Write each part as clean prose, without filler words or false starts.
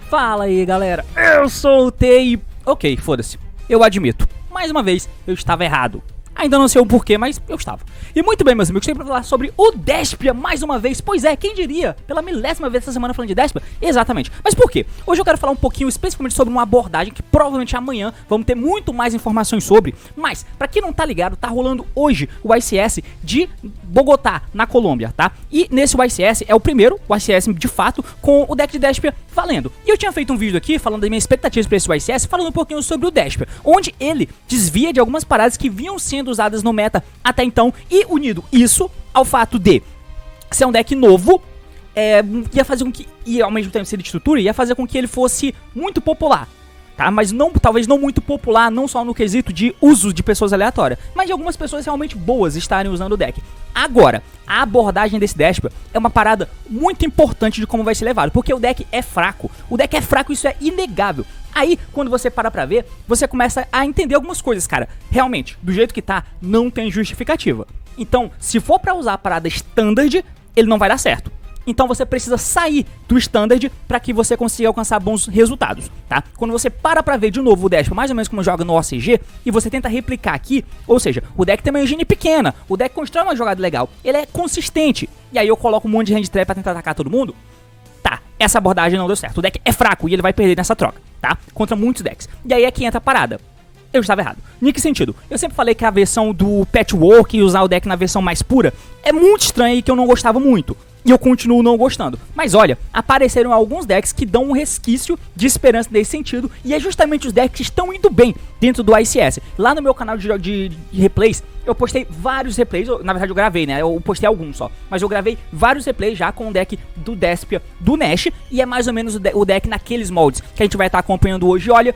Fala aí, galera, eu soltei. Ok, foda-se, eu admito, mais uma vez eu estava errado. Ainda não sei o porquê, mas eu estava. E muito bem, meus amigos, tenho pra falar sobre o Despia mais uma vez. Pois é, quem diria? Pela milésima vez essa semana falando de Despia? Exatamente. Mas por quê? Hoje eu quero falar um pouquinho especificamente sobre uma abordagem que provavelmente amanhã vamos ter muito mais informações sobre. Mas, pra quem não tá ligado, tá rolando hoje o ICS de Bogotá, na Colômbia, tá? E nesse ICS é o primeiro, o ICS de fato, com o deck de Despia valendo. E eu tinha feito um vídeo aqui falando das minhas expectativas pra esse ICS, falando um pouquinho sobre o Despia, onde ele desvia de algumas paradas que vinham sendo usadas no meta até então, e unido isso ao fato de ser um deck novo, ia fazer com que, e ao mesmo tempo ser de estrutura, ia fazer com que ele fosse muito popular, tá? Mas não, talvez não muito popular, não só no quesito de uso de pessoas aleatórias, mas de algumas pessoas realmente boas estarem usando o deck. Agora, a abordagem desse Despia é uma parada muito importante de como vai ser levado, porque o deck é fraco. O deck é fraco, isso é inegável. Aí, quando você para pra ver, você começa a entender algumas coisas, cara. Realmente, do jeito que tá, não tem justificativa. Então, se for pra usar a parada standard, ele não vai dar certo. Então você precisa sair do standard para que você consiga alcançar bons resultados, tá? Quando você para pra ver de novo o Despia, mais ou menos como joga no OCG, e você tenta replicar aqui, ou seja, o deck tem uma engine pequena, o deck constrói uma jogada legal, ele é consistente, e aí eu coloco um monte de hand trap pra tentar atacar todo mundo, tá, essa abordagem não deu certo, o deck é fraco e ele vai perder nessa troca, tá? Contra muitos decks. E aí é que entra a parada. Eu estava errado. Em que sentido? Eu sempre falei que a versão do patchwork e usar o deck na versão mais pura é muito estranha e que eu não gostava muito. E eu continuo não gostando. Mas olha, apareceram alguns decks que dão um resquício de esperança nesse sentido. E é justamente os decks que estão indo bem dentro do ICS. Lá no meu canal de replays, eu postei vários replays. Na verdade eu gravei, né? Eu postei alguns só. Mas eu gravei vários replays já com o deck do Despia, do Nash. E é mais ou menos o deck naqueles moldes que a gente vai estar acompanhando hoje. E olha,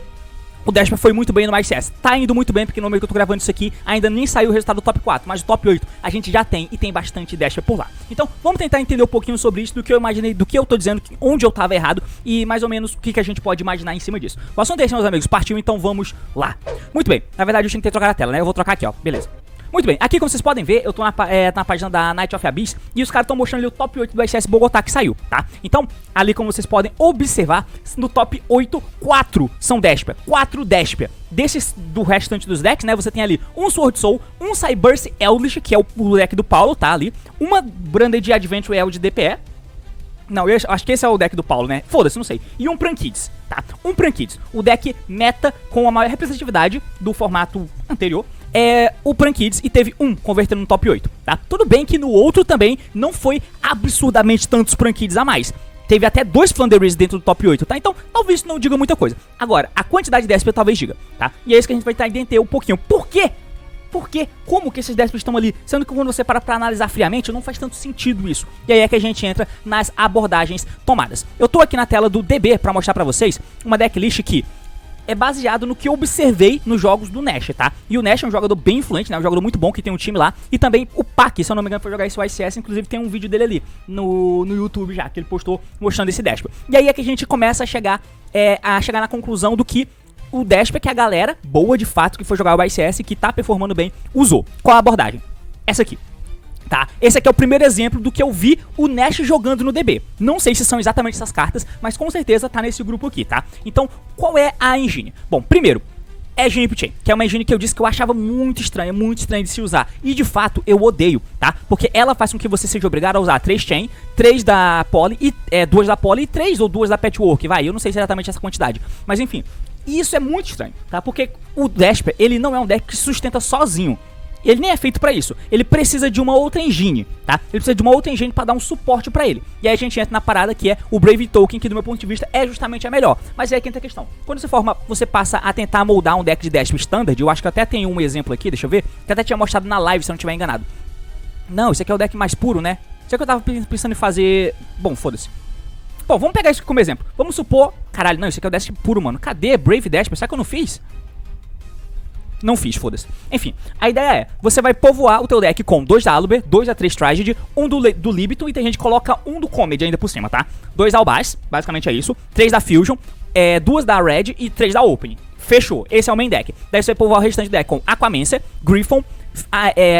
o Despia foi muito bem no ICS, tá indo muito bem, porque no momento que eu tô gravando isso aqui, ainda nem saiu o resultado do top 4, mas o top 8 a gente já tem, e tem bastante Despia por lá. Então, vamos tentar entender um pouquinho sobre isso, do que eu imaginei, do que eu tô dizendo, onde eu tava errado, e mais ou menos o que a gente pode imaginar em cima disso. O assunto é esse, meus amigos, partiu, então vamos lá. Muito bem, na verdade eu tinha que ter trocado a tela, né, eu vou trocar aqui, ó, beleza. Muito bem, aqui como vocês podem ver, eu tô na página da Night of Abyss e os caras estão mostrando ali o top 8 do ICS Bogotá que saiu, tá? Então, ali como vocês podem observar, no top 8, 4 são Despia, 4 Despia. Desses, do restante dos decks, né, você tem ali um Sword Soul, um Cyburst Eldritch, que é o deck do Paulo, tá, ali, uma Branded Adventure Eld DPE, não, eu acho que esse é o deck do Paulo, né? Foda-se, não sei. E um Prankids, tá? Um Prankids, o deck meta com a maior representatividade do formato anterior, é o Prankids, e teve um convertendo no top 8, tá? Tudo bem que no outro também não foi absurdamente tantos Prankids a mais. Teve até 2 Flanderies dentro do top 8, tá? Então, talvez isso não diga muita coisa. Agora, a quantidade de Despia talvez diga, tá? E é isso que a gente vai tentar entender um pouquinho. Por quê? Por quê? Como que esses Despias estão ali? Sendo que quando você para pra analisar friamente, não faz tanto sentido isso. E aí é que a gente entra nas abordagens tomadas. Eu tô aqui na tela do DB pra mostrar pra vocês uma decklist que é baseado no que eu observei nos jogos do Nash, tá? E o Nash é um jogador bem influente, né? Um jogador muito bom que tem um time lá. E também o Pac, se eu não me engano, foi jogar esse ICS. Inclusive tem um vídeo dele ali no YouTube já, que ele postou mostrando esse Despia. E aí é que a gente começa a chegar na conclusão do que o Despia que a galera boa de fato que foi jogar o ICS, que tá performando bem, usou. Qual a abordagem? Essa aqui. Tá? Esse aqui é o primeiro exemplo do que eu vi o Nash jogando no DB. Não sei se são exatamente essas cartas, mas com certeza tá nesse grupo aqui, tá? Então, qual é a engine? Bom, primeiro, é Jump Chain, que é uma engine que eu disse que eu achava muito estranha de se usar. E de fato, eu odeio, tá? Porque ela faz com que você seja obrigado a usar 3 Chain, 3 da Poly, e 2 da Poly e 3 ou 2 da Patchwork, vai. Eu não sei se é exatamente essa quantidade. Mas enfim, isso é muito estranho, tá? Porque o Despia, ele não é um deck que se sustenta sozinho. Ele nem é feito pra isso, ele precisa de uma outra engine, tá? Ele precisa de uma outra engine pra dar um suporte pra ele. E aí a gente entra na parada que é o Brave Token, que do meu ponto de vista é justamente a melhor. Mas é aí que entra a questão. Quando você passa a tentar moldar um deck de Despia Standard, eu acho que eu até tenho um exemplo aqui, deixa eu ver, que até tinha mostrado na live, se eu não estiver enganado. Não, esse aqui é o deck mais puro, né? Isso que eu tava pensando em fazer... Bom, foda-se. Bom, vamos pegar isso aqui como exemplo. Vamos supor... Caralho, não, isso aqui é o Despia puro, mano. Cadê Brave Despia? Será que eu não fiz? Não fiz, foda-se. Enfim, a ideia é, você vai povoar o teu deck com 2 da Aluber, 2 da 3 Tragedy, 1 do Libitum e tem gente que coloca 1 do Comedy ainda por cima, tá? 2 Albaz, basicamente é isso. 3 da Fusion, 2 da Red e 3 da Open. Fechou, esse é o main deck. Daí você vai povoar o restante do deck com Aquamancer, Griffon,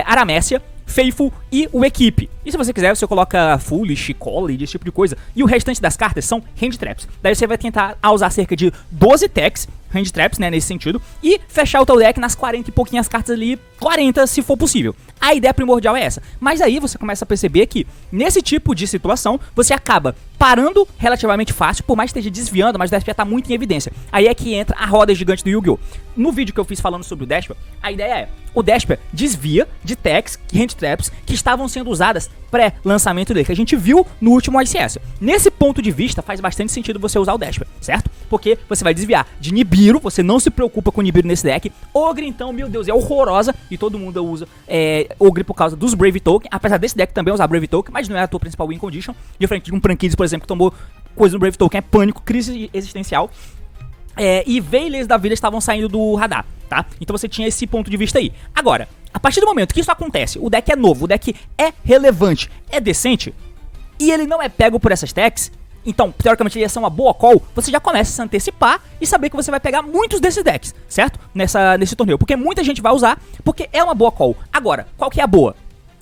Aramécia, Faithful e o Equipe. E se você quiser, você coloca Foolish, College, esse tipo de coisa. E o restante das cartas são Hand Traps. Daí você vai tentar usar cerca de 12 techs, Hand Traps, né, nesse sentido, e fechar o teu deck nas 40 e pouquinhas cartas ali, 40 se for possível. A ideia primordial é essa. Mas aí você começa a perceber que, nesse tipo de situação, você acaba parando relativamente fácil, por mais que esteja desviando, mas o Despia tá muito em evidência. Aí é que entra a roda gigante do Yu-Gi-Oh! No vídeo que eu fiz falando sobre o Despia, a ideia é, o Despia desvia de techs, Hand Traps, que estavam sendo usadas pré-lançamento dele, que a gente viu no último ICS. Nesse ponto de vista, faz bastante sentido você usar o Despia, certo? Porque você vai desviar de Nibiru, você não se preocupa com Nibiru nesse deck. Ogre, então, meu Deus, é horrorosa, e todo mundo usa Ogre por causa dos Brave Token, apesar desse deck também usar Brave Token, mas não é a tua principal win condition, diferente de um Prankids, por exemplo, que tomou coisa no Brave Token, é pânico, crise existencial. E Veilers da vida estavam saindo do radar, tá? Então você tinha esse ponto de vista aí. Agora, a partir do momento que isso acontece, o deck é novo, o deck é relevante, é decente, e ele não é pego por essas techs, então, teoricamente, ele ia ser uma boa call, você já começa a se antecipar e saber que você vai pegar muitos desses decks, certo? Nesse torneio, porque muita gente vai usar, porque é uma boa call. Agora, qual que é a boa?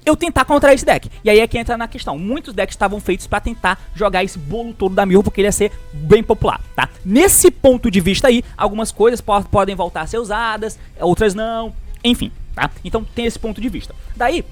Eu tentar contrair esse deck. E aí é que entra na questão. Muitos decks estavam feitos pra tentar jogar esse bolo todo da Mirror, porque ele ia ser bem popular, tá? Nesse ponto de vista aí, algumas coisas podem voltar a ser usadas, outras não, enfim, tá? Então tem esse ponto de vista. Daí,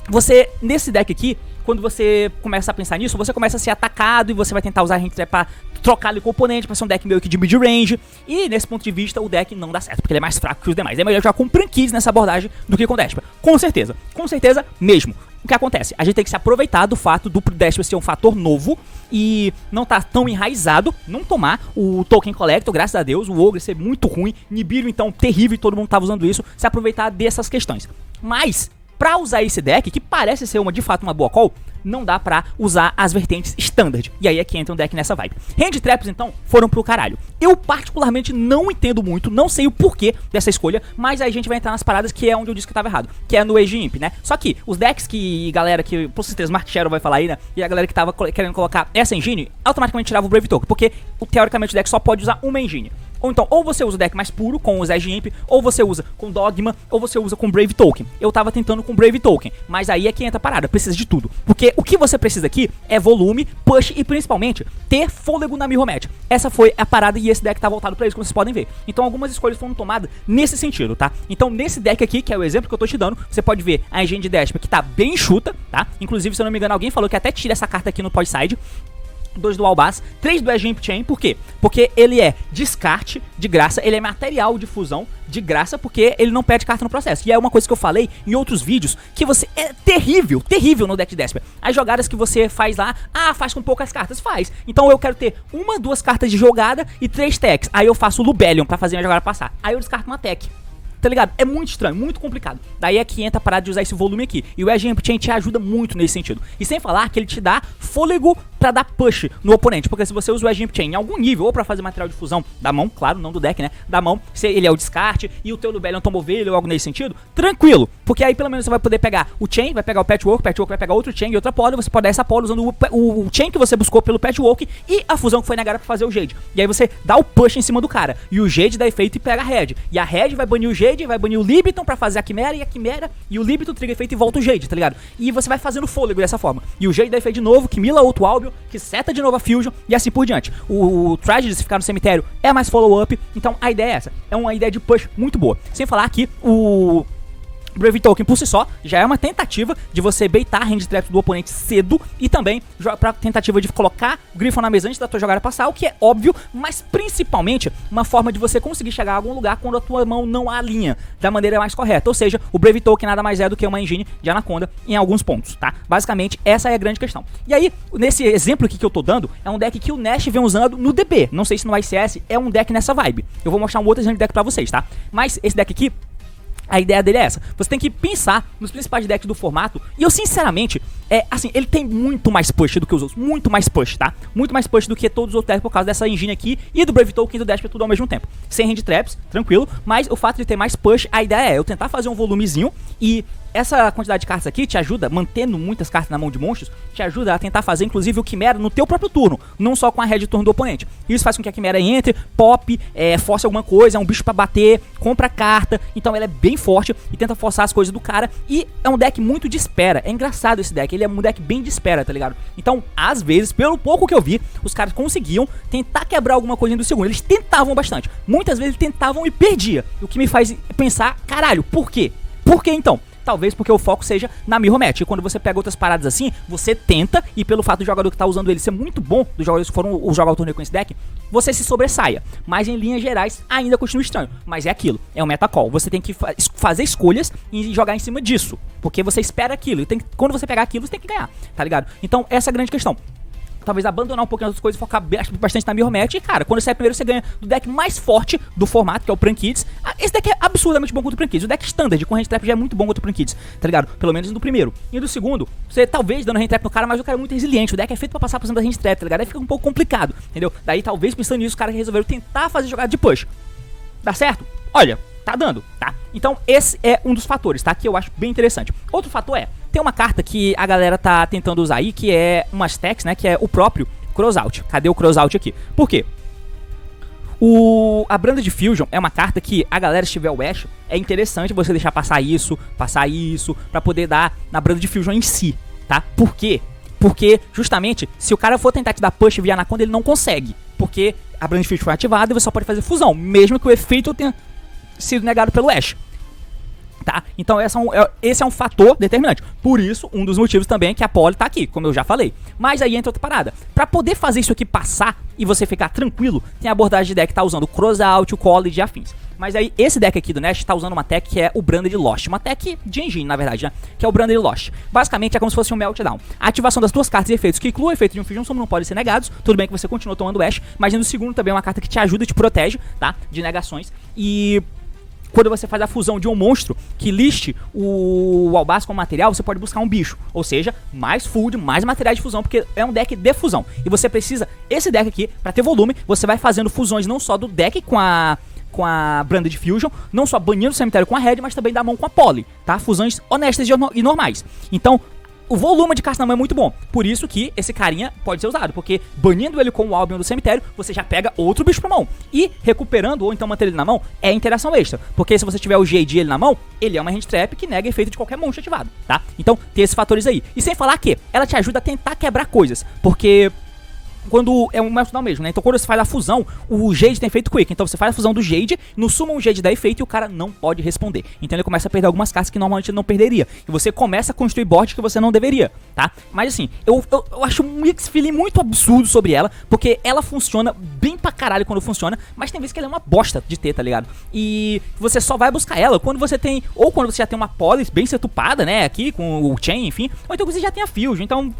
você, nesse deck aqui, quando você começa a pensar nisso, você começa a ser atacado e você vai tentar usar a Hand Trap pra trocar ali com o oponente, pra ser um deck meio que de mid-range. E nesse ponto de vista, o deck não dá certo, porque ele é mais fraco que os demais. É melhor jogar com Prankids nessa abordagem do que com Despia. Com certeza mesmo. O que acontece? A gente tem que se aproveitar do fato do Despia ser um fator novo e não tá tão enraizado, não tomar o Token Collector, graças a Deus, o Ogre ser muito ruim, Nibiru então terrível e todo mundo tava usando isso, se aproveitar dessas questões. Mas pra usar esse deck, que parece ser de fato uma boa call, não dá pra usar as vertentes standard. E aí é que entra um deck nessa vibe. Hand Traps, então, foram pro caralho. Eu particularmente não entendo muito, não sei o porquê dessa escolha, mas aí a gente vai entrar nas paradas que é onde eu disse que tava errado, que é no Age Imp, né? Só que os decks que galera que, por certeza, Mark Shadow vai falar aí, né? E a galera que tava querendo colocar essa engine, automaticamente tirava o Brave Token, porque teoricamente o deck só pode usar uma engine. Ou então, ou você usa o deck mais puro, com os Edge Imp, ou você usa com Dogma, ou você usa com Brave Token. Eu tava tentando com Brave Token, mas aí é que entra a parada, precisa de tudo. Porque o que você precisa aqui é volume, push e principalmente ter fôlego na Mirror Match. Essa foi a parada e esse deck tá voltado pra isso, como vocês podem ver. Então algumas escolhas foram tomadas nesse sentido, tá? Então nesse deck aqui, que é o exemplo que eu tô te dando, você pode ver a engine de Despia que tá bem enxuta, tá? Inclusive, se eu não me engano, alguém falou que até tira essa carta aqui no Podside. 2 do Albaz, 3 do Edge Imp Chain, por quê? Porque ele é descarte de graça, ele é material de fusão de graça, porque ele não perde carta no processo. E é uma coisa que eu falei em outros vídeos, que você é terrível no deck de Despia. As jogadas que você faz lá, faz com poucas cartas, faz. Então eu quero ter 1, 2 cartas de jogada e 3 techs. Aí eu faço o Lubellion pra fazer a jogada passar. Aí eu descarto uma tech. Tá ligado? É muito estranho, muito complicado. Daí é que entra a parada de usar esse volume aqui. E o Edge Imp Chain te ajuda muito nesse sentido. E sem falar que ele te dá fôlego pra dar push no oponente. Porque se você usa o Edge Imp Chain em algum nível, ou pra fazer material de fusão da mão, claro, não do deck, né? Da mão, se ele é o descarte e o teu Lubellion tomou ovelha ou algo nesse sentido, tranquilo. Porque aí pelo menos você vai poder pegar o Chain, vai pegar o Patchwork vai pegar outro Chain e outra Polo, você pode dar essa Polo usando o Chain que você buscou pelo Patchwork e a fusão que foi negada pra fazer o Jade. E aí você dá o push em cima do cara. E o Jade dá efeito e pega a Red. E a Red vai banir o Jade, vai banir o Libitum pra fazer a Quimera, e a Quimera e o Libitum triga efeito e volta o Jade, tá ligado? E você vai fazendo fôlego dessa forma. E o Jade dá efeito de novo, que mila outro Albion, que seta de novo a Fusion e assim por diante. O Tragedy, se ficar no cemitério, é mais follow-up. Então a ideia é essa. É uma ideia de push muito boa. Sem falar que o Brave Token por si só já é uma tentativa de você baitar a hand trap do oponente cedo e também pra tentativa de colocar o Griffon na mesa antes da tua jogada passar, o que é óbvio, mas principalmente uma forma de você conseguir chegar a algum lugar quando a tua mão não alinha da maneira mais correta. Ou seja, o Brave Token nada mais é do que uma engine de Anaconda em alguns pontos, tá? Basicamente, essa é a grande questão. E aí, nesse exemplo aqui que eu tô dando, é um deck que o Nash vem usando no DB. Não sei se no ICS é um deck nessa vibe. Eu vou mostrar um outro exemplo de deck pra vocês, tá? Mas esse deck aqui, a ideia dele é essa. Você tem que pensar nos principais decks do formato. E eu, sinceramente, assim, ele tem muito mais push do que os outros. Muito mais push, tá? Muito mais push do que todos os outros decks por causa dessa engine aqui e do Brave Token e do Despia tudo ao mesmo tempo. Sem hand traps, tranquilo. Mas o fato de ter mais push, a ideia é eu tentar fazer um volumezinho e essa quantidade de cartas aqui te ajuda, mantendo muitas cartas na mão de monstros, te ajuda a tentar fazer inclusive o Quimera no teu próprio turno, não só com a red de turno do oponente. Isso faz com que a Quimera entre, pop, force alguma coisa, é um bicho pra bater, compra carta, então ela é bem forte e tenta forçar as coisas do cara. E é um deck muito de espera, é engraçado esse deck, ele é um deck bem de espera, tá ligado? Então, às vezes, pelo pouco que eu vi, os caras conseguiam tentar quebrar alguma coisa do segundo, eles tentavam bastante, muitas vezes tentavam e perdia, o que me faz pensar, caralho, por quê? Por que então? Talvez porque o foco seja na mirror match. E quando você pega outras paradas assim, você tenta, e pelo fato do jogador que tá usando ele ser muito bom, dos jogadores que foram jogar o torneio com esse deck, você se sobressaia. Mas em linhas gerais, ainda continua estranho. Mas é aquilo, é um metacall. Você tem que fazer escolhas e jogar em cima disso. Porque você espera aquilo. E quando você pegar aquilo, você tem que ganhar, tá ligado? Então, essa é a grande questão. Talvez abandonar um pouquinho as outras coisas e focar bastante na mirror match. E cara, quando você sai primeiro, você ganha do deck mais forte do formato, que é o Prankids. Esse deck é absurdamente bom contra o Prankids. O deck standard com hand trap já é muito bom contra o Prankids, tá ligado? Pelo menos no primeiro. E no segundo, você talvez dando hand trap no cara, mas o cara é muito resiliente. O deck é feito pra passar por cima da hand trap, tá ligado? Aí fica um pouco complicado, entendeu? Daí talvez pensando nisso, os caras resolveram tentar fazer jogada de push. Dá certo? Olha, tá dando, tá? Então esse é um dos fatores, tá? Que eu acho bem interessante. Outro fator tem uma carta que a galera tá tentando usar aí, que é umas techs, né? Que é o próprio Crossout. Cadê o Crossout aqui? Por quê? A Branded Fusion é uma carta que a galera, se tiver o Ash, é interessante você deixar passar isso, pra poder dar na Branded Fusion em si, tá? Por quê? Porque, justamente, se o cara for tentar te dar push via Anaconda, ele não consegue. Porque a Branded Fusion foi ativada e você só pode fazer fusão, mesmo que o efeito tenha sido negado pelo Ash. Tá? Então esse é um fator determinante. Por isso, um dos motivos também é que a Poly tá aqui, como eu já falei. Mas aí entra outra parada. Pra poder fazer isso aqui passar e você ficar tranquilo, tem a abordagem de deck que tá usando o Crossout, o College e afins. Mas aí esse deck aqui do Nash tá usando uma tech que é o Branded Lost. Uma tech de engine, na verdade, né? Que é o Branded Lost. Basicamente é como se fosse um Meltdown. A ativação das duas cartas e efeitos que incluem o efeito de um Fusion Summon não podem ser negados. Tudo bem que você continua tomando Ash, mas no segundo também é uma carta que te ajuda e te protege, tá? De negações. E quando você faz a fusão de um monstro que liste o Albaz como material, você pode buscar um bicho. Ou seja, mais food, mais materiais de fusão, porque é um deck de fusão. E você precisa, esse deck aqui, pra ter volume, você vai fazendo fusões não só do deck com a Branded Fusion, não só banindo o cemitério com a Red, mas também da mão com a Poly, tá? Fusões honestas e normais. Então, o volume de cartas na mão é muito bom. Por isso que esse carinha pode ser usado, porque banindo ele com o Albion do cemitério, você já pega outro bicho pra mão. E recuperando, ou então mantendo ele na mão, é interação extra. Porque se você tiver o JD ele na mão, ele é uma hand trap que nega efeito de qualquer monstro ativado, tá? Então tem esses fatores aí. E sem falar que ela te ajuda a tentar quebrar coisas, porque quando é um Meltdown mesmo, né? Então quando você faz a fusão, o Jade tem efeito Quick. Então você faz a fusão do Jade, no Summon o Jade dá efeito e o cara não pode responder. Então ele começa a perder algumas cartas que normalmente ele não perderia. E você começa a construir board que você não deveria, tá? Mas assim, eu acho um mix feeling muito absurdo sobre ela, porque ela funciona bem pra caralho quando funciona, mas tem vezes que ela é uma bosta de ter, tá ligado? E você só vai buscar ela quando você tem, ou quando você já tem uma Poly bem setupada, né? Aqui com o Chain, enfim, ou então você já tem a Fusion. Então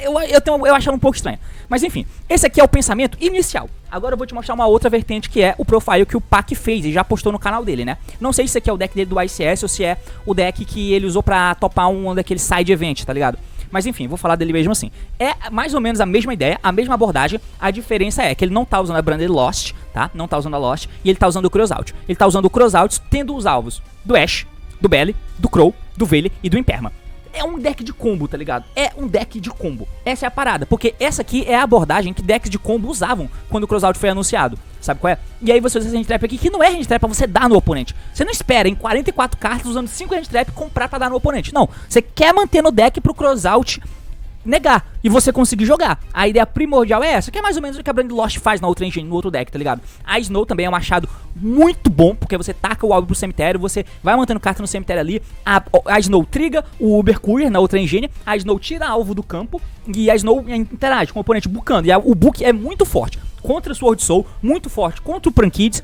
eu acho ela um pouco estranha. Mas enfim, esse aqui é o pensamento inicial. Agora eu vou te mostrar uma outra vertente, que é o profile que o Pac fez e já postou no canal dele, né? Não sei se esse aqui é o deck dele do ICS ou se é o deck que ele usou pra topar um daqueles side event, tá ligado? Mas enfim, vou falar dele mesmo assim. É mais ou menos a mesma ideia, a mesma abordagem. A diferença é que ele não tá usando a Branded Lost, tá? Não tá usando a Lost. E ele tá usando o Crossout. Ele tá usando o Crossout tendo os alvos do Ash, do Belly, do Crow, do Veiley e do Imperma. É um deck de combo, tá ligado? É um deck de combo. Essa é a parada, porque essa aqui é a abordagem que decks de combo usavam quando o Crossout foi anunciado. Sabe qual é? E aí você usa essa hand trap aqui, que não é hand trap pra você dar no oponente. Você não espera em 44 cartas usando 5 hand trap comprar pra dar no oponente. Não, você quer manter no deck pro Crossout negar e você conseguir jogar. A ideia primordial é essa, que é mais ou menos o que a Brand Lost faz na outra engine, no outro deck, tá ligado? A Snow também é um achado muito bom, porque você taca o alvo pro cemitério, você vai mantendo carta no cemitério ali, a Snow triga o Uber Courier na outra engine, a Snow tira alvo do campo e a Snow interage com o oponente bucando, e o book é muito forte contra o Sword Soul, muito forte contra o Prankids.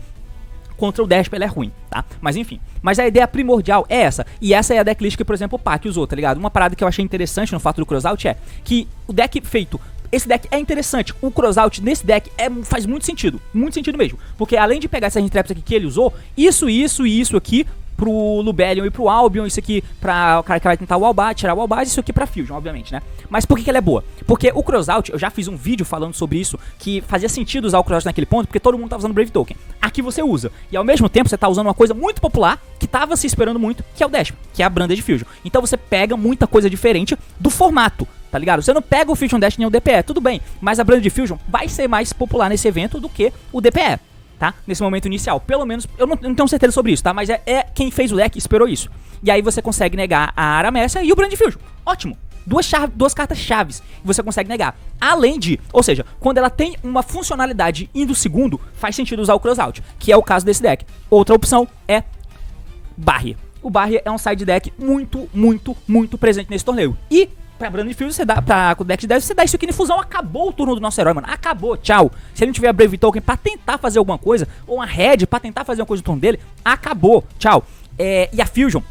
Contra o Dash ela é ruim, tá? Mas enfim, mas a ideia primordial é essa. E essa é a decklist que, por exemplo, o Pac usou, tá ligado? Uma parada que eu achei interessante no fato do Crossout é que o deck feito, esse deck é interessante. O Crossout nesse deck faz muito sentido mesmo. Porque além de pegar essas traps aqui que ele usou, isso e isso aqui pro Lubellion e pro Albion, isso aqui pra o cara que vai tentar o Albaz, tirar o Albaz, isso aqui pra Fusion, obviamente, né? Mas por que ela é boa? Porque o Crossout, eu já fiz um vídeo falando sobre isso, que fazia sentido usar o Crossout naquele ponto, porque todo mundo tá usando Brave Token. que você usa. E ao mesmo tempo você tá usando uma coisa muito popular, que tava se esperando muito, que é o Despia, que é a Branded Fusion. Então você pega muita coisa diferente do formato, tá ligado? Você não pega o Fusion Dash nem o DPE, tudo bem, mas a Branded Fusion vai ser mais popular nesse evento do que o DPE, tá? Nesse momento inicial. Pelo menos, eu não tenho certeza sobre isso, tá? Mas é quem fez o deck esperou isso. E aí você consegue negar a Aramecia e o Branded Fusion. Ótimo! Duas cartas chaves que você consegue negar. Além de, ou seja, quando ela tem uma funcionalidade indo segundo, faz sentido usar o Crossout, que é o caso desse deck. Outra opção é Barrier. O Barrier é um side deck muito presente nesse torneio. E pra Branded Fusion, você dá, pra o deck de 10, você dá isso aqui na infusão, acabou o turno do nosso herói, mano. Acabou, tchau. Se ele não tiver a Brave Token pra tentar fazer alguma coisa, ou uma Red pra tentar fazer uma coisa no turno dele, acabou, tchau. E a Fusion,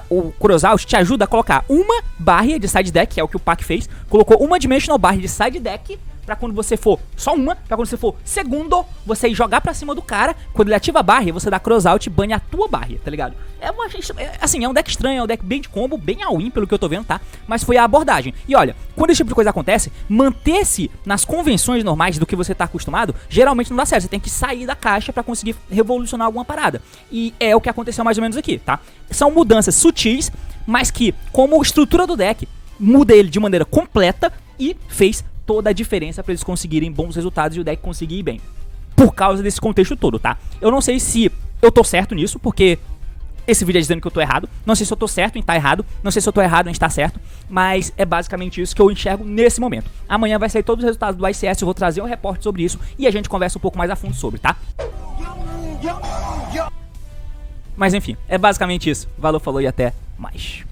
o Crossout te ajuda a colocar uma Barrier de side deck, que é o que o Pac fez. Colocou uma Dimensional Barrier de side deck, pra quando você for, só uma, pra quando você for segundo, você jogar pra cima do cara. Quando ele ativa a Barrier, você dá Crossout e banha a tua Barrier, tá ligado? Assim, é um deck estranho, é um deck bem de combo, bem all-in, pelo que eu tô vendo, tá? Mas foi a abordagem. E olha, quando esse tipo de coisa acontece, manter-se nas convenções normais do que você tá acostumado, geralmente não dá certo. Você tem que sair da caixa pra conseguir revolucionar alguma parada. E é o que aconteceu mais ou menos aqui, tá? São mudanças sutis, mas que, como estrutura do deck, muda ele de maneira completa e fez toda a diferença pra eles conseguirem bons resultados e o deck conseguir ir bem. Por causa desse contexto todo, tá? Eu não sei se eu tô certo nisso, porque esse vídeo é dizendo que eu tô errado. Não sei se eu tô certo em estar errado. Não sei se eu tô errado em estar certo. Mas é basicamente isso que eu enxergo nesse momento. Amanhã vai sair todos os resultados do ICS. Eu vou trazer um reporte sobre isso e a gente conversa um pouco mais a fundo sobre, tá? Mas enfim, é basicamente isso. Valeu, falou e até mais.